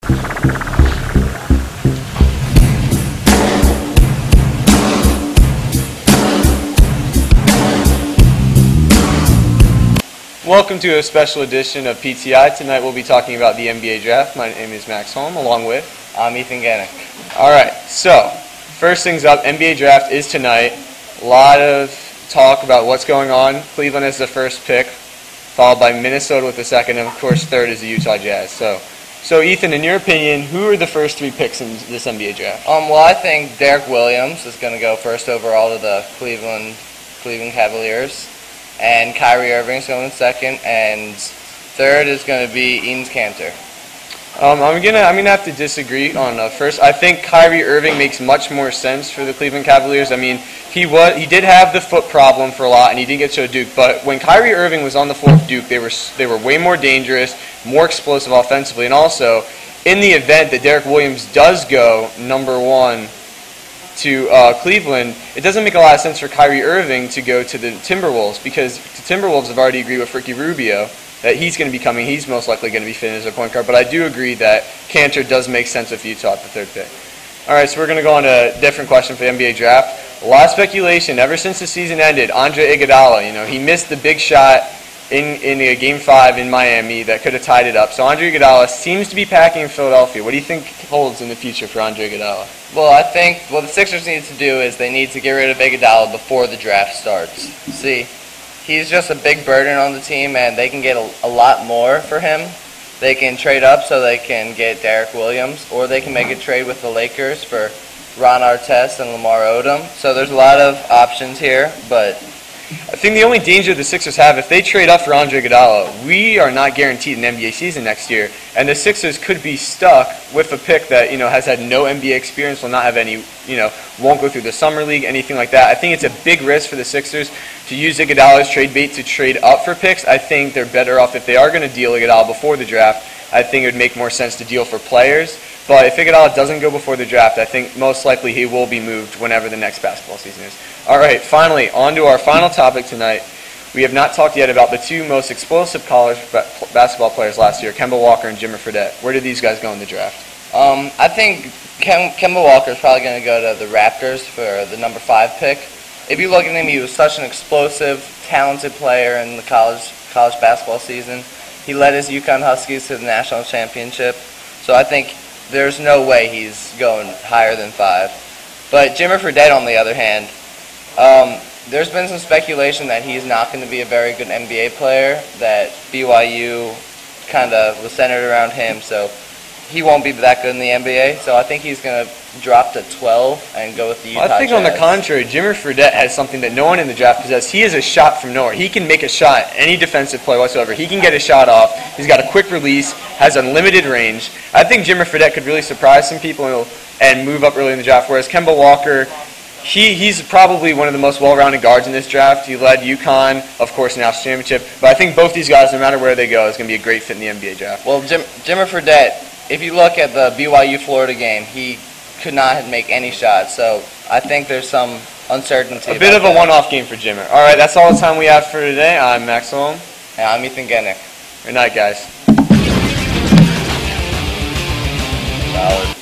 Welcome to a special edition of PTI. Tonight we'll be talking about the NBA draft. My name is Max Holm, along with I'm Ethan Gannick. Alright, so first things up, NBA draft is tonight. A lot of talk about what's going on. Cleveland is the first pick, followed by Minnesota with the second, and of course third is the Utah Jazz. So Ethan, in your opinion, who are the first three picks in this NBA draft? Well, I think Derek Williams is going to go first overall to the Cleveland Cavaliers. And Kyrie Irving's going second, and third is going to be Enes Kanter. I'm gonna have to disagree on first. I think Kyrie Irving makes much more sense for the Cleveland Cavaliers. I mean, he did have the foot problem for a lot, and he didn't get to Duke. But when Kyrie Irving was on the floor of Duke, they were way more dangerous, more explosive offensively, and also in the event that Derek Williams does go number one to Cleveland, it doesn't make a lot of sense for Kyrie Irving to go to the Timberwolves, because the Timberwolves have already agreed with Ricky Rubio that he's going to be coming. He's most likely going to be fit as a point guard, but I do agree that Kanter does make sense with Utah at the third pick. All right, so we're going to go on to a different question for the NBA draft. A lot of speculation ever since the season ended. Andre Iguodala, he missed the big shot in Game 5 in Miami that could have tied it up. So Andre Iguodala seems to be packing in Philadelphia. What do you think holds in the future for Andre Iguodala? Well, I think what the Sixers need to do is they need to get rid of Iguodala before the draft starts. See, he's just a big burden on the team, and they can get a lot more for him. They can trade up so they can get Derek Williams, or they can make a trade with the Lakers for Ron Artest and Lamar Odom. So there's a lot of options here, but I think the only danger the Sixers have, if they trade up for Andre Iguodala, we are not guaranteed an NBA season next year, and the Sixers could be stuck with a pick that has had no NBA experience, will not have any, won't go through the summer league, anything like that. I think it's a big risk for the Sixers to use Iguodala's trade bait to trade up for picks. I think they're better off if they are going to deal Iguodala before the draft. I think it would make more sense to deal for players. But if Iguodala doesn't go before the draft, I think most likely he will be moved whenever the next basketball season is. All right, finally, on to our final topic tonight. We have not talked yet about the two most explosive college basketball players last year, Kemba Walker and Jimmer Fredette. Where did these guys go in the draft? I think Kemba Walker is probably going to go to the Raptors for the number 5 pick. If you look at him, he was such an explosive, talented player in the college basketball season. He led his UConn Huskies to the national championship. So I think there's no way he's going higher than 5. But Jimmer Fredette, on the other hand, there's been some speculation that he's not going to be a very good NBA player, that BYU kind of was centered around him, so he won't be that good in the NBA. So I think he's going to drop to 12 and go with the Utah Jazz. I think on the contrary, Jimmer Fredette has something that no one in the draft possesses. He is a shot from nowhere. He can make a shot, any defensive play whatsoever. He can get a shot off. He's got a quick release, has unlimited range. I think Jimmer Fredette could really surprise some people and move up early in the draft, whereas Kemba Walker, he's probably one of the most well-rounded guards in this draft. He led UConn, of course, national championship. But I think both these guys, no matter where they go, is going to be a great fit in the NBA draft. Well, Jimmer Fredette, if you look at the BYU-Florida game, he could not make any shots. So I think there's some uncertainty. A bit of a one-off game for Jimmer. All right, that's all the time we have for today. I'm Max Holm. And I'm Ethan Gannick. Good night, guys. Solid.